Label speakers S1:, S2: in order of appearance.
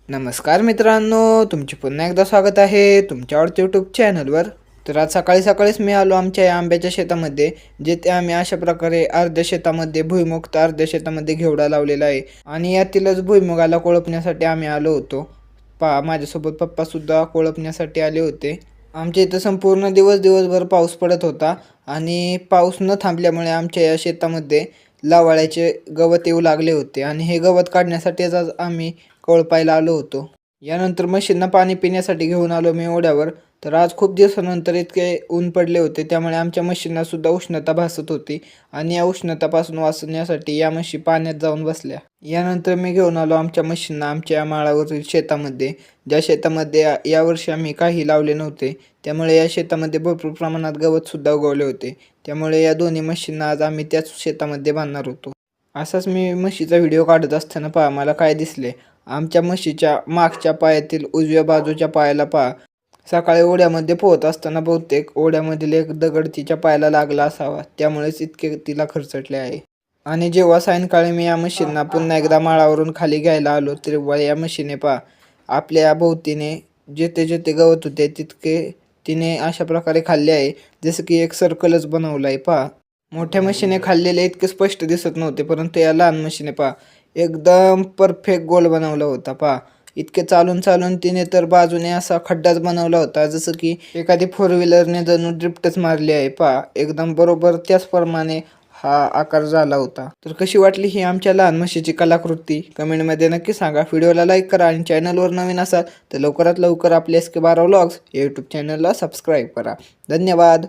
S1: नमस्कार मित्रांनो, तुमचे पुन्हा एकदा स्वागत आहे तुमच्या आवडत्या यूट्यूब चॅनलवर. तर आज सकाळी सकाळीच मी आलो आमच्या या आंब्याच्या शेतामध्ये, जिथे आम्ही अशा प्रकारे अर्ध्या शेतामध्ये भुईमुग तर अर्ध्या शेतामध्ये घेवडा लावलेला आहे. आणि यातीलच भुईमुगाला कोळपण्यासाठी आम्ही आलो होतो. पहा, माझ्यासोबत पप्पासुद्धा कोळपण्यासाठी आले होते. आमच्या इथं संपूर्ण दिवसभर पाऊस पडत होता आणि पाऊस न थांबल्यामुळे आमच्या या शेतामध्ये लावाळ्याचे गवत येऊ लागले होते आणि हे गवत काढण्यासाठीच आज आम्ही कोळपायला आलो होतो. यानंतर म्हशींना पाणी पिण्यासाठी घेऊन आलो मी ओढ्यावर. तर आज खूप दिवसानंतर इतके ऊन पडले होते, त्यामुळे आमच्या म्हशींना सुद्धा उष्णता भासत होती आणि या उष्णतापासून वाचण्यासाठी या म्हशी पाण्यात जाऊन बसल्या. यानंतर मी घेऊन आलो आमच्या म्हशींना आमच्या माळावरील शेतामध्ये, ज्या शेतामध्ये यावर्षी आम्ही काही लावले नव्हते. त्यामुळे या शेतामध्ये भरपूर प्रमाणात गवतसुद्धा उगवले होते. त्यामुळे या दोन्ही म्हशींना आज आम्ही त्याच शेतामध्ये बांधणार होतो. असाच मी म्हशीचा व्हिडिओ काढत असताना पहा मला काय दिसले. आमच्या म्हशीच्या मागच्या पायातील उजव्या बाजूच्या पायाला पहा, सकाळी ओढ्यामध्ये पोहत असताना बहुतेक ओढ्यामधील एक दगड तिच्या पायाला लागला असावा, त्यामुळेच इतके तिला खरचटले आहे. आणि जेव्हा सायंकाळी मी या म्हशींना पुन्हा एकदा माळावरून खाली घ्यायला आलो, तेव्हा या म्हशीने पहा आपल्या भोवतीने जेथे जेथे गवत होते तितके तिने अशा प्रकारे खाल्ले आहे, जसं की एक सर्कलच बनवलं आहे. पहा, मोठ्या म्हशीने खाल्लेले इतके स्पष्ट दिसत नव्हते, परंतु या लहान म्हशीने पहा एकदम परफेक्ट गोल बनवला होता. पहा, इतके चालून चालून तिने तर बाजूने असा खड्डाच बनवला होता, जसं की एखादी फोर व्हीलरने जणू ड्रिफ्टच मारली आहे. पहा, एकदम बरोबर त्याचप्रमाणे हा आकार झाला होता. तर कशी वाटली ही आमच्या लहान म्हशीची कलाकृती कमेंटमध्ये नक्की सांगा. व्हिडिओला लाईक करा आणि चॅनलवर नवीन असाल तर लवकरात लवकर आपले SK12 व्लॉग्स या यूट्यूब चॅनलला सबस्क्राईब करा. धन्यवाद.